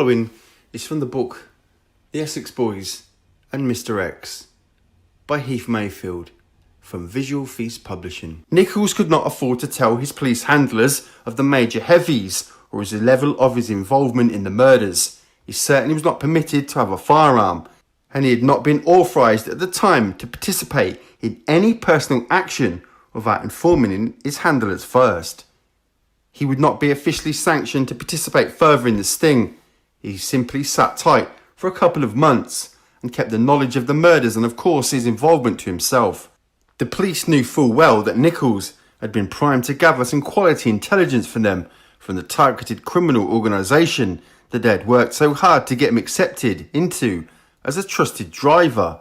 Following is from the book The Essex Boys and Mr. X by Heath Mayfield from Visual Feast Publishing. Nichols could not afford to tell his police handlers of the major heavies or as the level of his involvement in the murders. He certainly was not permitted to have a firearm, and he had not been authorised at the time to participate in any personal action without informing his handlers first. He would not be officially sanctioned to participate further in the sting. He simply sat tight for a couple of months and kept the knowledge of the murders and of course his involvement to himself. The police knew full well that Nichols had been primed to gather some quality intelligence from them from the targeted criminal organisation that they had worked so hard to get him accepted into as a trusted driver.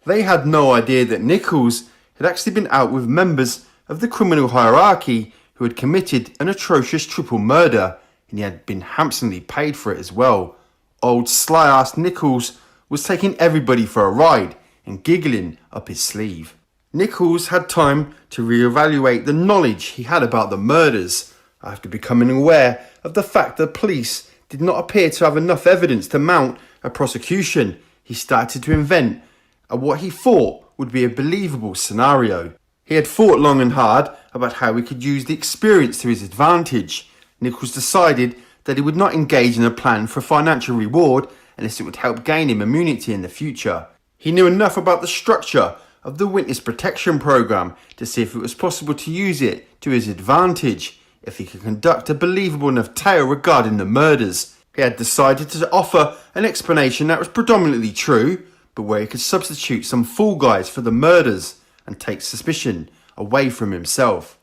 They had no idea that Nichols had actually been out with members of the criminal hierarchy who had committed an atrocious triple murder, and he had been handsomely paid for it as well. Old sly-ass Nichols was taking everybody for a ride and giggling up his sleeve. Nichols had time to reevaluate the knowledge he had about the murders after becoming aware of the fact that police did not appear to have enough evidence to mount a prosecution. He started to invent what he thought would be a believable scenario. He had thought long and hard about how he could use the experience to his advantage. Nichols decided that he would not engage in a plan for financial reward unless it would help gain him immunity in the future. He knew enough about the structure of the witness protection program to see if it was possible to use it to his advantage if he could conduct a believable enough tale regarding the murders. He had decided to offer an explanation that was predominantly true, but where he could substitute some fool guys for the murders and take suspicion away from himself.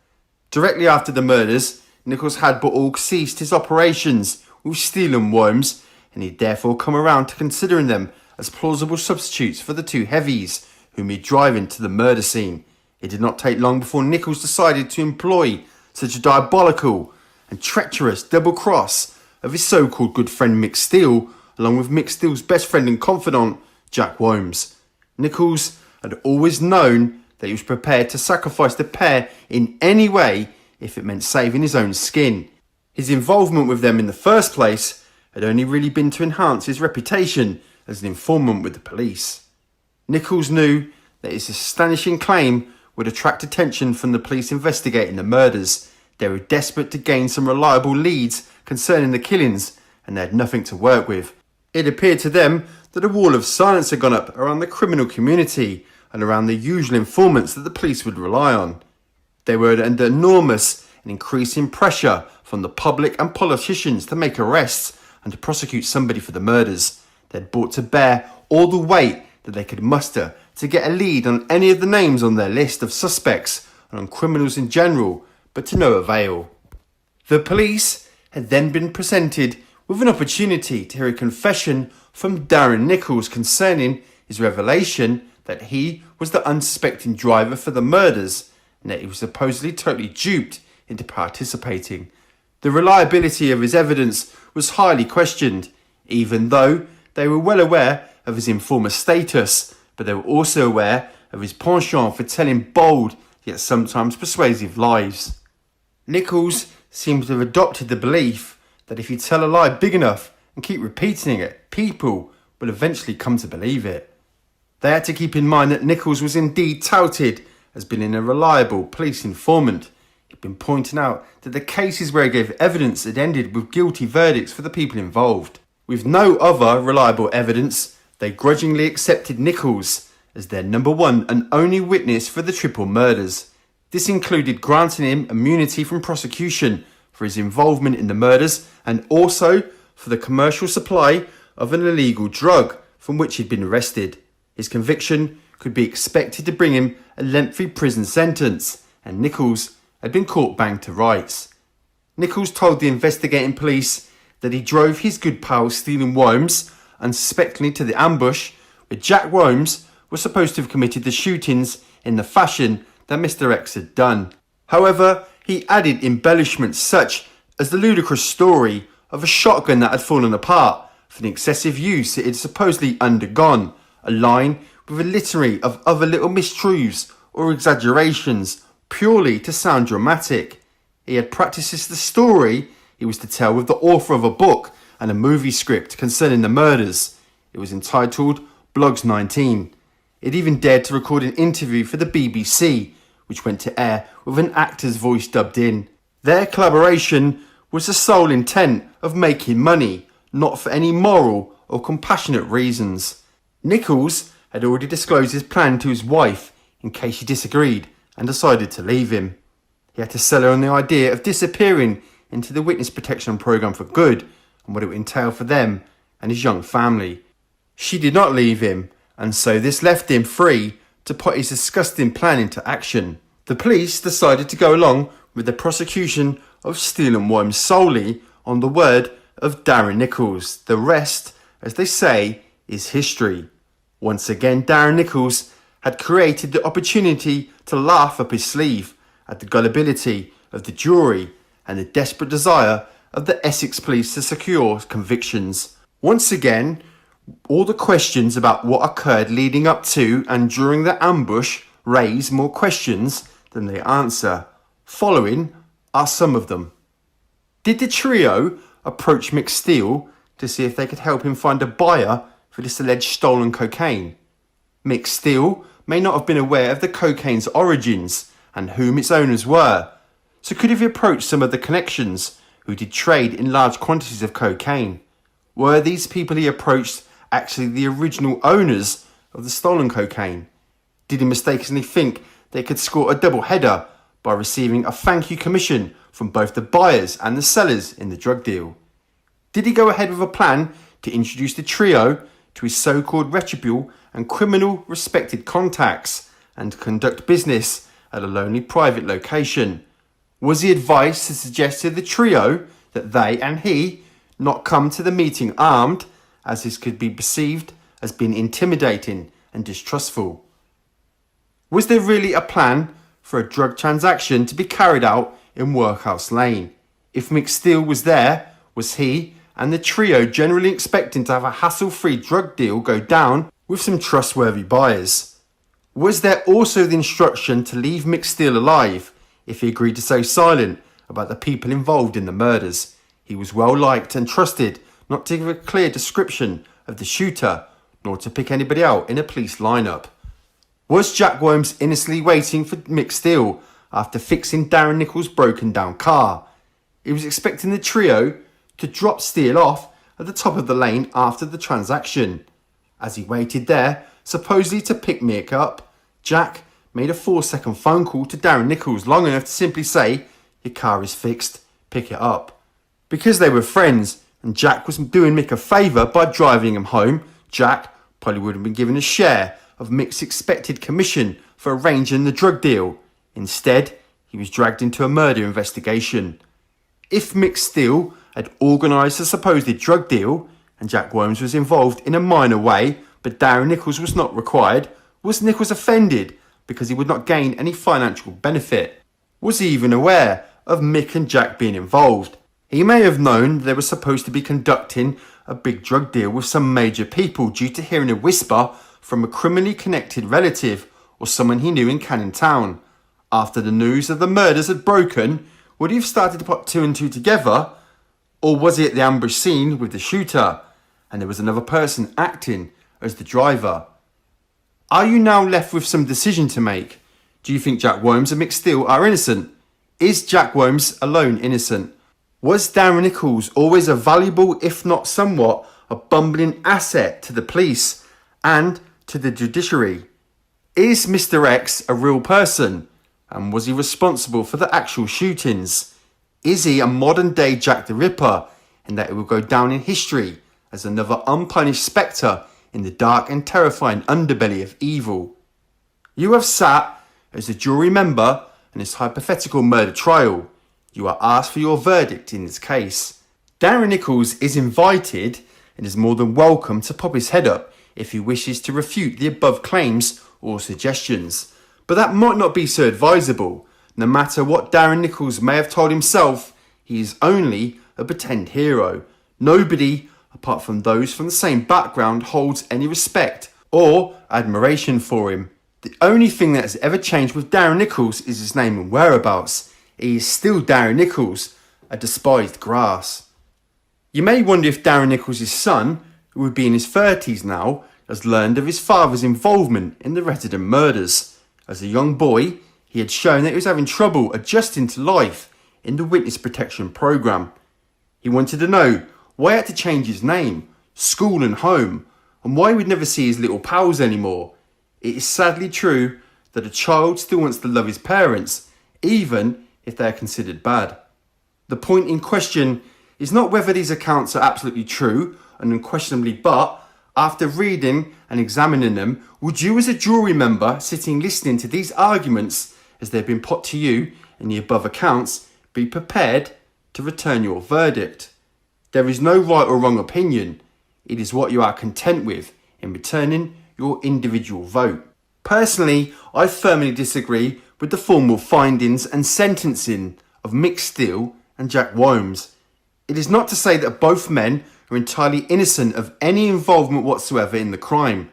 Directly after the murders, Nichols had but all ceased his operations with Steele and Worms, and he'd therefore come around to considering them as plausible substitutes for the two heavies whom he'd drive into the murder scene. It did not take long before Nichols decided to employ such a diabolical and treacherous double cross of his so-called good friend Mick Steele, along with Mick Steele's best friend and confidant, Jack Worms. Nichols had always known that he was prepared to sacrifice the pair in any way if it meant saving his own skin. His involvement with them in the first place had only really been to enhance his reputation as an informant with the police. Nichols knew that his astonishing claim would attract attention from the police investigating the murders. They were desperate to gain some reliable leads concerning the killings, and they had nothing to work with. It appeared to them that a wall of silence had gone up around the criminal community and around the usual informants that the police would rely on. They were under enormous and increasing pressure from the public and politicians to make arrests and to prosecute somebody for the murders. They had brought to bear all the weight that they could muster to get a lead on any of the names on their list of suspects and on criminals in general, but to no avail. The police had then been presented with an opportunity to hear a confession from Darren Nichols concerning his revelation that he was the unsuspecting driver for the murders and that he was supposedly totally duped into participating. The reliability of his evidence was highly questioned, even though they were well aware of his informer status, but they were also aware of his penchant for telling bold yet sometimes persuasive lies. Nichols seems to have adopted the belief that if you tell a lie big enough and keep repeating it, people will eventually come to believe it. They had to keep in mind that Nichols was indeed touted as being a reliable police informant. He'd been pointing out that the cases where he gave evidence had ended with guilty verdicts for the people involved. With no other reliable evidence, they grudgingly accepted Nichols as their number one and only witness for the triple murders. This included granting him immunity from prosecution for his involvement in the murders and also for the commercial supply of an illegal drug from which he'd been arrested. His conviction could be expected to bring him a lengthy prison sentence, and Nichols had been caught bang to rights. Nichols told the investigating police that he drove his good pal Steele Worms unsuspectingly to the ambush where Jack Worms was supposed to have committed the shootings in the fashion that Mr. X had done. However, he added embellishments such as the ludicrous story of a shotgun that had fallen apart for the excessive use it had supposedly undergone, a line with a litany of other little mistruths or exaggerations purely to sound dramatic. He had practiced the story he was to tell with the author of a book and a movie script concerning the murders. It was entitled Blogs 19. It even dared to record an interview for the BBC, which went to air with an actor's voice dubbed in. Their collaboration was the sole intent of making money, not for any moral or compassionate reasons. Nichols had already disclosed his plan to his wife in case she disagreed and decided to leave him. He had to sell her on the idea of disappearing into the witness protection program for good and what it would entail for them and his young family. She did not leave him, and so this left him free to put his disgusting plan into action. The police decided to go along with the prosecution of Steele and Worms solely on the word of Darren Nichols. The rest, as they say, is history. Once again, Darren Nichols had created the opportunity to laugh up his sleeve at the gullibility of the jury and the desperate desire of the Essex police to secure convictions. Once again, all the questions about what occurred leading up to and during the ambush raise more questions than they answer. Following are some of them. Did the trio approach Mick Steele to see if they could help him find a buyer for this alleged stolen cocaine? Mick Steele may not have been aware of the cocaine's origins and whom its owners were, so could have approached some of the connections who did trade in large quantities of cocaine. Were these people he approached actually the original owners of the stolen cocaine? Did he mistakenly think they could score a double header by receiving a thank you commission from both the buyers and the sellers in the drug deal? Did he go ahead with a plan to introduce the trio to his so-called reputable and criminal respected contacts and conduct business at a lonely private location? Was he advised to suggest to the trio that they and he not come to the meeting armed, as this could be perceived as being intimidating and distrustful? Was there really a plan for a drug transaction to be carried out in Workhouse Lane? If Mick Steele was there, was he and the trio generally expecting to have a hassle-free drug deal go down with some trustworthy buyers? Was there also the instruction to leave Mick Steele alive if he agreed to stay silent about the people involved in the murders? He was well liked and trusted not to give a clear description of the shooter, nor to pick anybody out in a police lineup. Was Jack Worms innocently waiting for Mick Steele after fixing Darren Nichols' broken down car? He was expecting the trio to drop Steele off at the top of the lane after the transaction. As he waited there, supposedly to pick Mick up, Jack made a 4-second phone call to Darren Nichols long enough to simply say, "Your car is fixed, pick it up." Because they were friends and Jack was doing Mick a favour by driving him home, Jack probably would have been given a share of Mick's expected commission for arranging the drug deal. Instead, he was dragged into a murder investigation. If Mick Steele had organised a supposed drug deal and Jack Worms was involved in a minor way, but Darren Nichols was not required, was Nichols offended because he would not gain any financial benefit? Was he even aware of Mick and Jack being involved? He may have known they were supposed to be conducting a big drug deal with some major people due to hearing a whisper from a criminally connected relative or someone he knew in Canning Town. After the news of the murders had broken, would he have started to put two and two together? Or was he at the ambush scene with the shooter and there was another person acting as the driver? Are you now left with some decision to make? Do you think Jack Worms and Mick Steele are innocent? Is Jack Worms alone innocent? Was Darren Nichols always a valuable, if not somewhat, a bumbling asset to the police and to the judiciary? Is Mr. X a real person? And was he responsible for the actual shootings? Is he a modern day Jack the Ripper in that it will go down in history as another unpunished spectre in the dark and terrifying underbelly of evil? You have sat as a jury member in this hypothetical murder trial. You are asked for your verdict in this case. Darren Nichols is invited and is more than welcome to pop his head up if he wishes to refute the above claims or suggestions. But that might not be so advisable. No matter what Darren Nichols may have told himself, he is only a pretend hero. Nobody, apart from those from the same background, holds any respect or admiration for him. The only thing that has ever changed with Darren Nichols is his name and whereabouts. He is still Darren Nichols, a despised grass. You may wonder if Darren Nichols' son, who would be in his 30s now, has learned of his father's involvement in the resident murders. As a young boy, he had shown that he was having trouble adjusting to life in the witness protection programme. He wanted to know why he had to change his name, school and home, and why he would never see his little pals anymore. It is sadly true that a child still wants to love his parents, even if they are considered bad. The point in question is not whether these accounts are absolutely true and unquestionably, but after reading and examining them, would you as a jury member sitting listening to these arguments as they've been put to you in the above accounts be prepared to return your verdict? There is no right or wrong opinion. It is what you are content with in returning your individual vote. Personally, I firmly disagree with the formal findings and sentencing of Mick Steele and Jack Wilmes. It is not to say that both men are entirely innocent of any involvement whatsoever in the crime.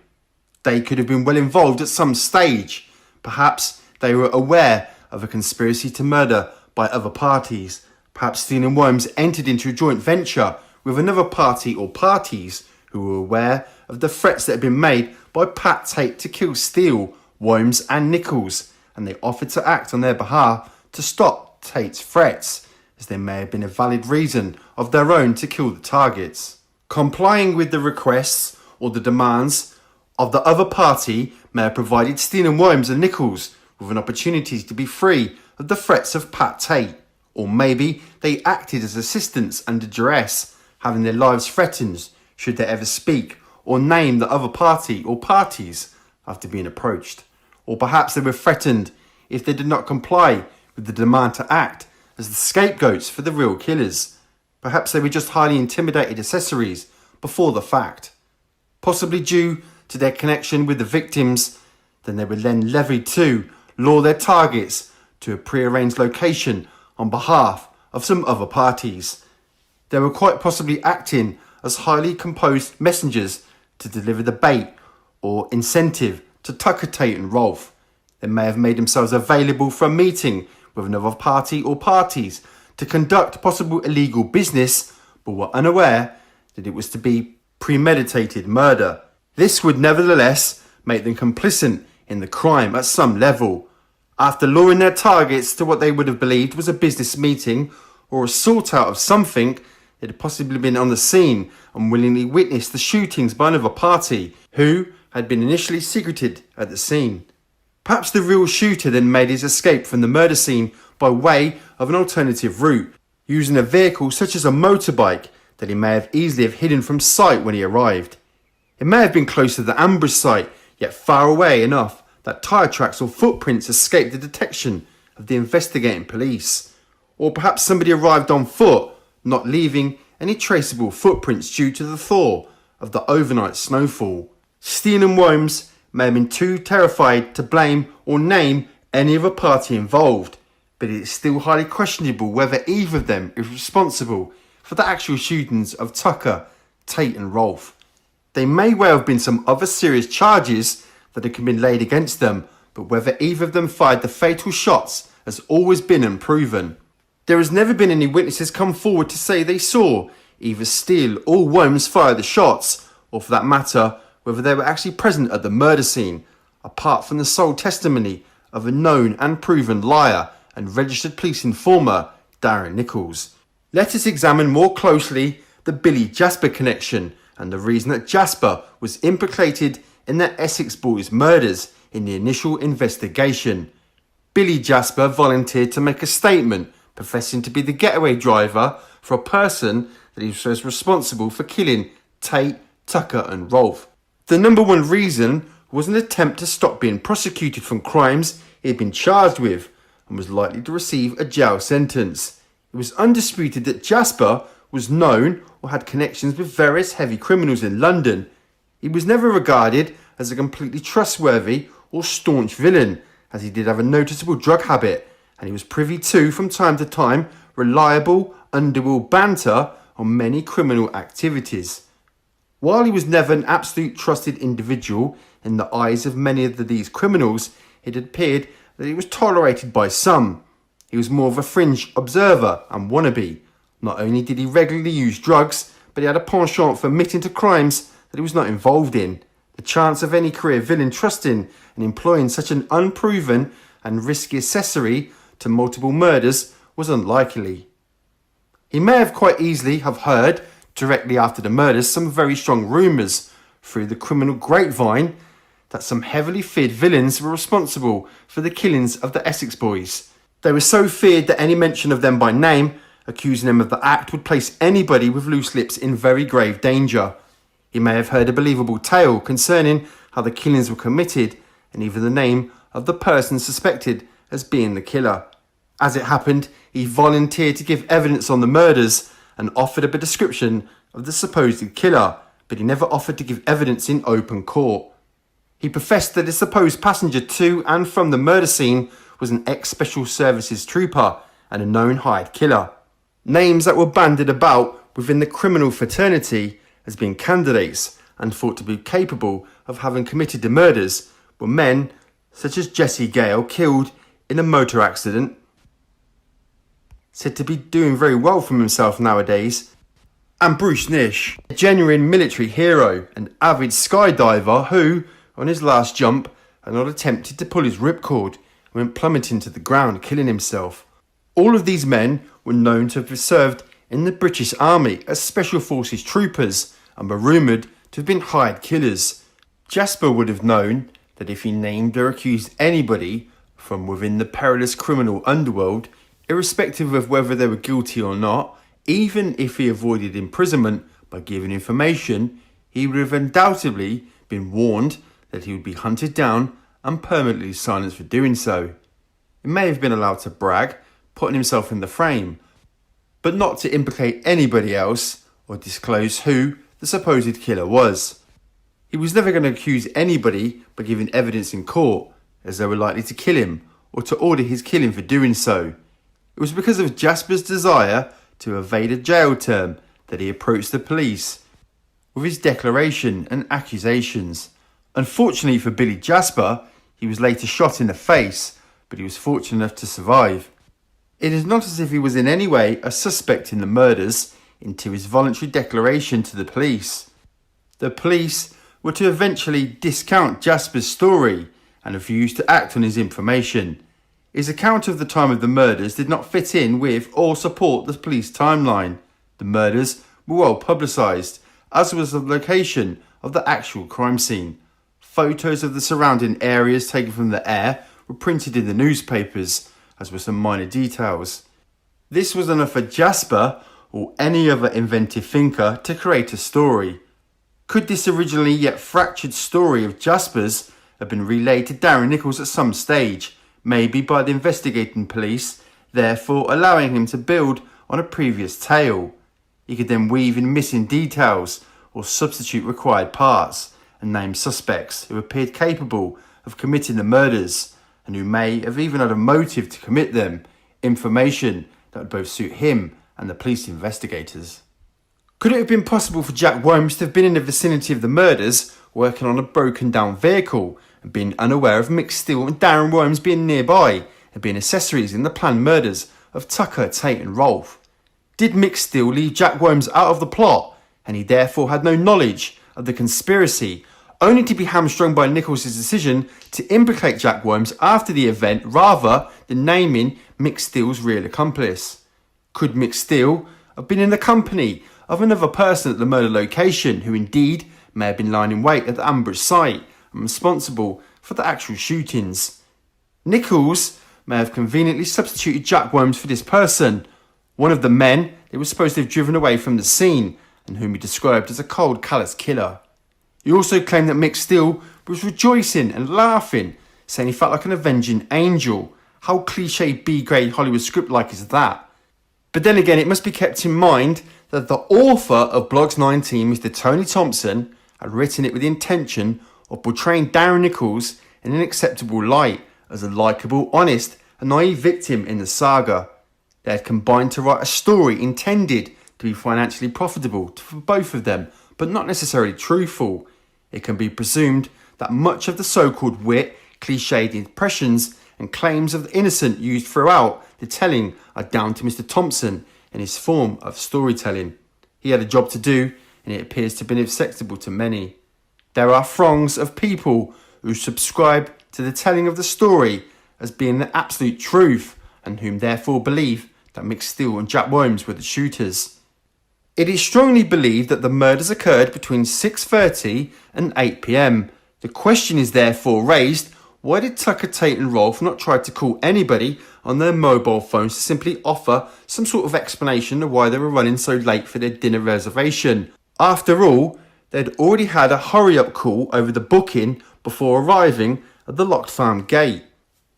They could have been well involved at some stage. Perhaps they were aware of a conspiracy to murder by other parties. Perhaps Steele and Wilmes entered into a joint venture with another party or parties who were aware of the threats that had been made by Pat Tate to kill Steele, Wilmes and Nichols, and they offered to act on their behalf to stop Tate's threats, as there may have been a valid reason of their own to kill the targets. Complying with the requests or the demands of the other party may have provided Steele and Wilmes and Nichols with an opportunity to be free of the threats of Pat Tate, or maybe they acted as assistants under duress, having their lives threatened should they ever speak or name the other party or parties after being approached. Or perhaps they were threatened if they did not comply with the demand to act as the scapegoats for the real killers. Perhaps they were just highly intimidated accessories before the fact. Possibly due to their connection with the victims, then they were then levied to lure their targets to a prearranged location on behalf of some other parties. They were quite possibly acting as highly composed messengers to deliver the bait or incentive to Tucker, Tate and Rolfe. They may have made themselves available for a meeting with another party or parties to conduct possible illegal business, but were unaware that it was to be premeditated murder. This would nevertheless make them complicit in the crime at some level. After luring their targets to what they would have believed was a business meeting or a sort out of something, they had possibly been on the scene and willingly witnessed the shootings by another party who had been initially secreted at the scene. Perhaps the real shooter then made his escape from the murder scene by way of an alternative route, using a vehicle such as a motorbike that he may have easily have hidden from sight when he arrived. It may have been close to the ambush site, yet far away enough that tyre tracks or footprints escaped the detection of the investigating police. Or perhaps somebody arrived on foot, not leaving any traceable footprints due to the thaw of the overnight snowfall. Steele and Wilmes may have been too terrified to blame or name any other party involved, but it is still highly questionable whether either of them is responsible for the actual shootings of Tucker, Tate and Rolfe. There may well have been some other serious charges that had been laid against them, but whether either of them fired the fatal shots has always been unproven. There has never been any witnesses come forward to say they saw either Steele or Wilmes fire the shots, or for that matter, whether they were actually present at the murder scene, apart from the sole testimony of a known and proven liar and registered police informer, Darren Nichols. Let us examine more closely the Billy Jasper connection and the reason that Jasper was implicated in the Essex boys' murders in the initial investigation. Billy Jasper volunteered to make a statement professing to be the getaway driver for a person that he was responsible for killing Tate, Tucker and Rolfe. The number one reason was an attempt to stop being prosecuted from crimes he had been charged with and was likely to receive a jail sentence. It was undisputed that Jasper was known or had connections with various heavy criminals in London. He was never regarded as a completely trustworthy or staunch villain, as he did have a noticeable drug habit, and he was privy to, from time to time, reliable, underworld banter on many criminal activities. While he was never an absolute trusted individual in the eyes of many of these criminals, it appeared that he was tolerated by some. He was more of a fringe observer and wannabe, Not only did he regularly use drugs, but he had a penchant for admitting to crimes that he was not involved in. The chance of any career villain trusting and employing such an unproven and risky accessory to multiple murders was unlikely. He may have quite easily have heard, directly after the murders, some very strong rumours through the criminal grapevine that some heavily feared villains were responsible for the killings of the Essex boys. They were so feared that any mention of them by name, accusing them of the act, would place anybody with loose lips in very grave danger. He may have heard a believable tale concerning how the killings were committed and even the name of the person suspected as being the killer. As it happened, he volunteered to give evidence on the murders and offered up a description of the supposed killer, but he never offered to give evidence in open court. He professed that his supposed passenger to and from the murder scene was an ex-Special Services trooper and a known hired killer. Names that were bandied about within the criminal fraternity as being candidates and thought to be capable of having committed the murders were men such as Jesse Gale, killed in a motor accident, said to be doing very well for himself nowadays, and Bruce Nish, a genuine military hero and avid skydiver who, on his last jump, had not attempted to pull his ripcord and went plummeting to the ground, killing himself. All of these men were known to have served in the British Army as Special Forces troopers and were rumoured to have been hired killers. Jasper would have known that if he named or accused anybody from within the perilous criminal underworld, irrespective of whether they were guilty or not, even if he avoided imprisonment by giving information, he would have undoubtedly been warned that he would be hunted down and permanently silenced for doing so. He may have been allowed to brag, putting himself in the frame, but not to implicate anybody else or disclose who the supposed killer was. He was never going to accuse anybody by giving evidence in court, as they were likely to kill him or to order his killing for doing so. It was because of Jasper's desire to evade a jail term that he approached the police with his declaration and accusations. Unfortunately for Billy Jasper, he was later shot in the face, but he was fortunate enough to survive. It is not as if he was in any way a suspect in the murders until his voluntary declaration to the police. The police were to eventually discount Jasper's story and refuse to act on his information. His account of the time of the murders did not fit in with or support the police timeline. The murders were well publicised, as was the location of the actual crime scene. Photos of the surrounding areas taken from the air were printed in the newspapers, as were some minor details. This was enough for Jasper, or any other inventive thinker, to create a story. Could this originally yet fractured story of Jasper's have been relayed to Darren Nichols at some stage, maybe by the investigating police, therefore allowing him to build on a previous tale? He could then weave in missing details or substitute required parts and name suspects who appeared capable of committing the murders and who may have even had a motive to commit them, information that would both suit him and the police investigators. Could it have been possible for Jack Worms to have been in the vicinity of the murders, working on a broken down vehicle, and being unaware of Mick Steele and Darren Worms being nearby and being accessories in the planned murders of Tucker, Tate and Rolfe? Did Mick Steele leave Jack Worms out of the plot, and he therefore had no knowledge of the conspiracy, only to be hamstrung by Nichols' decision to implicate Jack Worms after the event rather than naming Mick Steele's real accomplice? Could Mick Steele have been in the company of another person at the murder location who indeed may have been lying in wait at the ambush site and responsible for the actual shootings? Nichols may have conveniently substituted Jack Worms for this person, one of the men they were supposed to have driven away from the scene and whom he described as a cold, callous killer. He also claimed that Mick Steele was rejoicing and laughing, saying he felt like an avenging angel. How cliche B-grade Hollywood script-like is that? But then again, it must be kept in mind that the author of Blogs 19, Mr. Tony Thompson, had written it with the intention of portraying Darren Nichols in an acceptable light as a likeable, honest and naive victim in the saga. They had combined to write a story intended to be financially profitable for both of them, but not necessarily truthful. It can be presumed that much of the so-called wit, cliched impressions and claims of the innocent used throughout the telling are down to Mr. Thompson in his form of storytelling. He had a job to do, and it appears to have been acceptable to many. There are throngs of people who subscribe to the telling of the story as being the absolute truth, and whom therefore believe that Mick Steele and Jack Williams were the shooters. It is strongly believed that the murders occurred between 6:30 and 8 p.m. The question is therefore raised, why did Tucker, Tate and Rolfe not try to call anybody on their mobile phones to simply offer some sort of explanation of why they were running so late for their dinner reservation? After all, they'd already had a hurry-up call over the booking before arriving at the locked farm gate.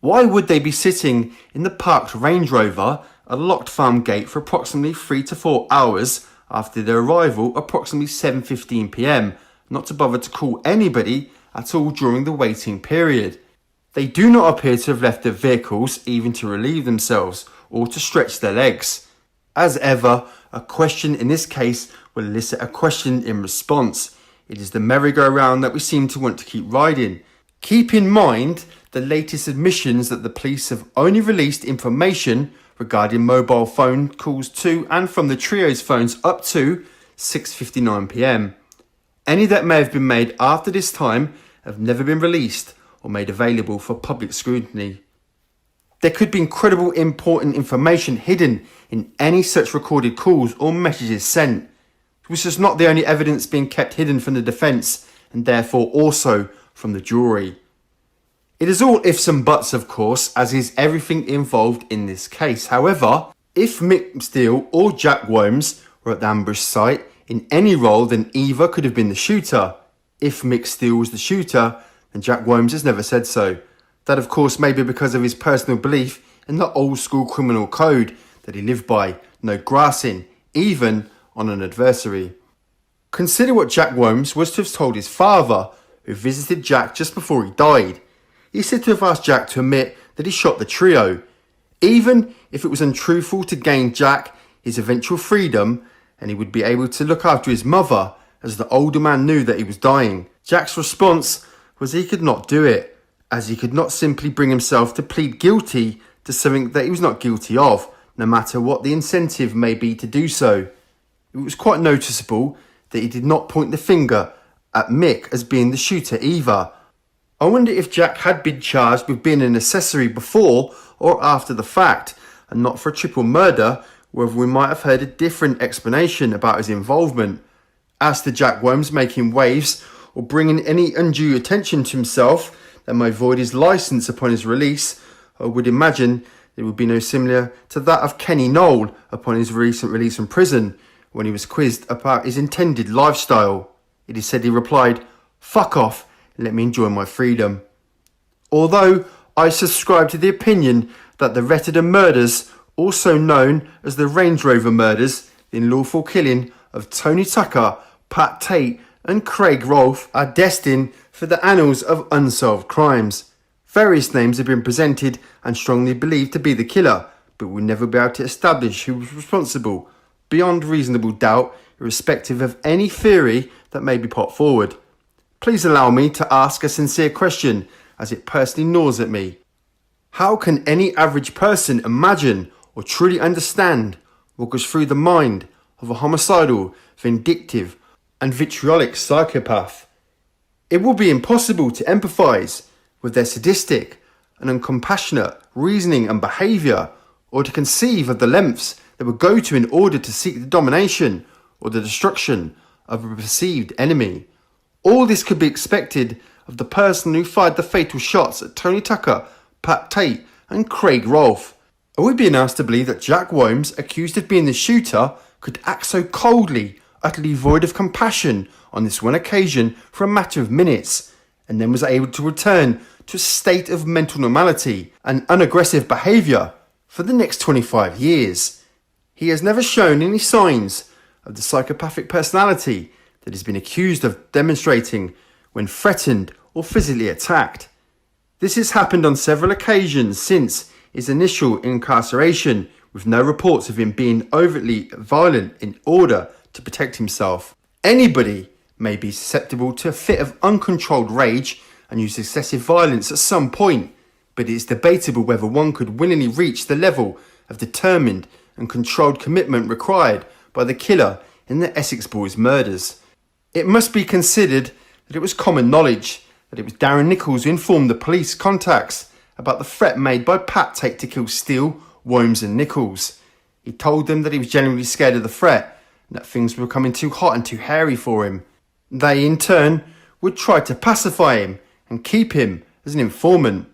Why would they be sitting in the parked Range Rover at a locked farm gate for approximately 3 to 4 hours after their arrival approximately 7:15 p.m, not to bother to call anybody at all during the waiting period? They do not appear to have left their vehicles even to relieve themselves or to stretch their legs. As ever, a question in this case will elicit a question in response. It is the merry-go-round that we seem to want to keep riding. Keep in mind the latest admissions that the police have only released information regarding mobile phone calls to and from the trio's phones up to 6:59 p.m. Any that may have been made after this time have never been released or made available for public scrutiny. There could be incredible important information hidden in any such recorded calls or messages sent, which is not the only evidence being kept hidden from the defence and therefore also from the jury. It is all ifs and buts, of course, as is everything involved in this case. However, if Mick Steele or Jack Williams were at the ambush site in any role, then either could have been the shooter. If Mick Steele was the shooter, then Jack Williams has never said so. That, of course, may be because of his personal belief in the old school criminal code that he lived by, no grassing, even on an adversary. Consider what Jack Williams was to have told his father, who visited Jack just before he died. He said to have asked Jack to admit that he shot the trio, even if it was untruthful to gain Jack his eventual freedom, and he would be able to look after his mother, as the older man knew that he was dying. Jack's response was he could not do it, as he could not simply bring himself to plead guilty to something that he was not guilty of, no matter what the incentive may be to do so. It was quite noticeable that he did not point the finger at Mick as being the shooter either. I wonder if Jack had been charged with being an accessory before or after the fact, and not for a triple murder, whether we might have heard a different explanation about his involvement. As to Jack Williams making waves or bringing any undue attention to himself that might void his licence upon his release, I would imagine it would be no similar to that of Kenny Knoll upon his recent release from prison, when he was quizzed about his intended lifestyle. It is said he replied, "Fuck off and let me enjoy my freedom." Although I subscribe to the opinion that the Retterdam murders, also known as the Range Rover murders, the unlawful killing of Tony Tucker, Pat Tate and Craig Rolfe, are destined for the annals of unsolved crimes. Various names have been presented and strongly believed to be the killer, but we'll never be able to establish who was responsible, beyond reasonable doubt, irrespective of any theory that may be put forward. Please allow me to ask a sincere question, as it personally gnaws at me. How can any average person imagine or truly understand what goes through the mind of a homicidal, vindictive and vitriolic psychopath? It will be impossible to empathise with their sadistic and uncompassionate reasoning and behaviour, or to conceive of the lengths they would go to in order to seek the domination or the destruction of a perceived enemy. All this could be expected of the person who fired the fatal shots at Tony Tucker, Pat Tate and Craig Rolfe. Are we being asked to believe that Jack Williams, accused of being the shooter, could act so coldly, utterly void of compassion on this one occasion for a matter of minutes, and then was able to return to a state of mental normality and unaggressive behaviour for the next 25 years? He has never shown any signs of the psychopathic personality that has been accused of demonstrating when threatened or physically attacked. This has happened on several occasions since his initial incarceration, with no reports of him being overtly violent in order to protect himself. Anybody may be susceptible to a fit of uncontrolled rage and use excessive violence at some point, but it is debatable whether one could willingly reach the level of determined and controlled commitment required by the killer in the Essex boys' murders. It must be considered that it was common knowledge that it was Darren Nichols who informed the police contacts about the threat made by Pat Tate to kill Steele, Worms and Nichols. He told them that he was genuinely scared of the threat and that things were becoming too hot and too hairy for him. They, in turn, would try to pacify him and keep him as an informant.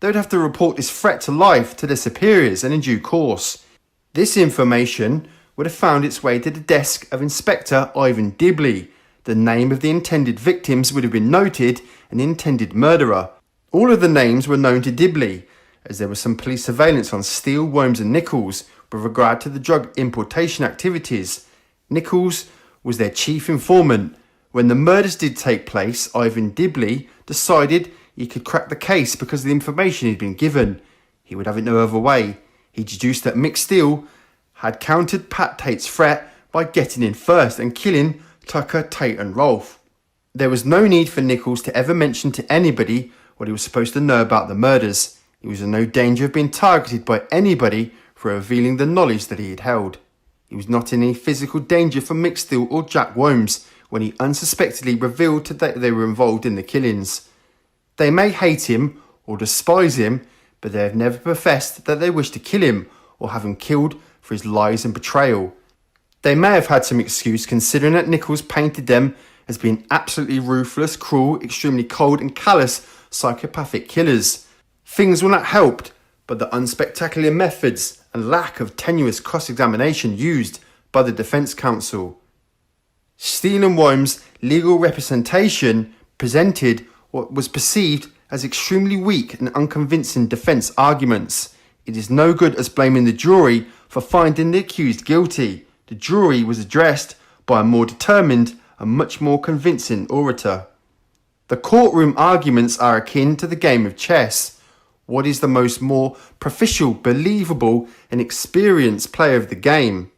They would have to report this threat to life to their superiors and in due course. This information would have found its way to the desk of Inspector Ivan Dibley. The name of the intended victims would have been noted and the intended murderer. All of the names were known to Dibley, as there was some police surveillance on Steele, Worms and Nichols with regard to the drug importation activities. Nichols was their chief informant. When the murders did take place, Ivan Dibley decided he could crack the case because of the information he'd been given. He would have it no other way. He deduced that Mick Steele had countered Pat Tate's threat by getting in first and killing Tucker, Tate and Rolfe. There was no need for Nichols to ever mention to anybody what he was supposed to know about the murders. He was in no danger of being targeted by anybody for revealing the knowledge that he had held. He was not in any physical danger from Mick Steele or Jack Worms when he unsuspectedly revealed that they were involved in the killings. They may hate him or despise him, but they have never professed that they wish to kill him or have him killed for his lies and betrayal. They may have had some excuse considering that Nichols painted them as being absolutely ruthless, cruel, extremely cold and callous psychopathic killers. Things were not helped by the unspectacular methods and lack of tenuous cross-examination used by the defence counsel. Steele and Worms' legal representation presented what was perceived as extremely weak and unconvincing defence arguments. It is no good as blaming the jury for finding the accused guilty. The jury was addressed by a more determined and much more convincing orator. The courtroom arguments are akin to the game of chess. What is the more proficient, believable and experienced player of the game?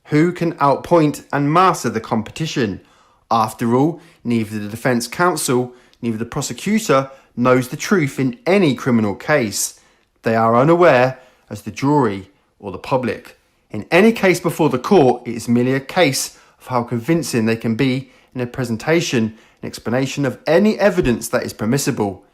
Who can outpoint and master the competition? After all, neither the defence counsel, neither the prosecutor knows the truth in any criminal case. They are unaware as the jury or the public. In any case before the court, it is merely a case of how convincing they can be in a presentation and explanation of any evidence that is permissible.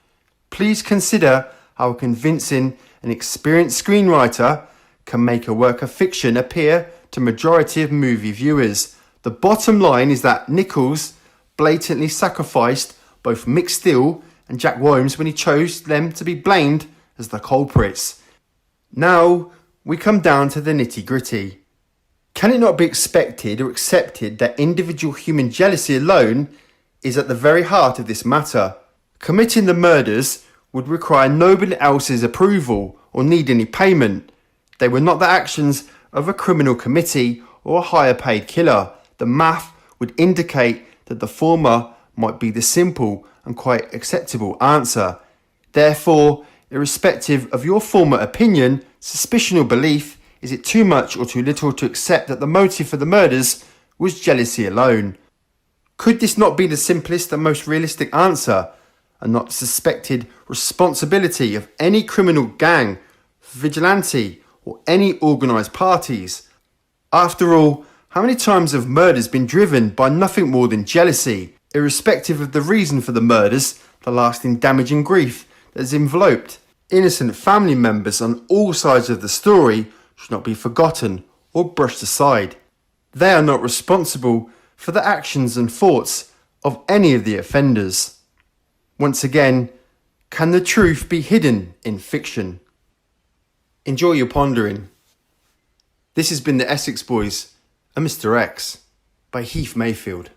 Please consider how a convincing and experienced screenwriter can make a work of fiction appear to majority of movie viewers. The bottom line is that Nichols blatantly sacrificed both Mick Steele and Jack Worms when he chose them to be blamed as the culprits. Now we come down to the nitty-gritty. Can it not be expected or accepted that individual human jealousy alone is at the very heart of this matter? Committing the murders would require nobody else's approval or need any payment. They were not the actions of a criminal committee or a higher paid killer. The math would indicate that the former might be the simple and quite acceptable answer. Therefore, irrespective of your former opinion, suspicion or belief, is it too much or too little to accept that the motive for the murders was jealousy alone? Could this not be the simplest and most realistic answer, and not the suspected responsibility of any criminal gang, vigilante, or any organised parties? After all, how many times have murders been driven by nothing more than jealousy? Irrespective of the reason for the murders, the lasting damaging grief that has enveloped innocent family members on all sides of the story should not be forgotten or brushed aside. They are not responsible for the actions and thoughts of any of the offenders. Once again, can the truth be hidden in fiction? Enjoy your pondering. This has been the Essex Boys and Mr. X by Heath Mayfield.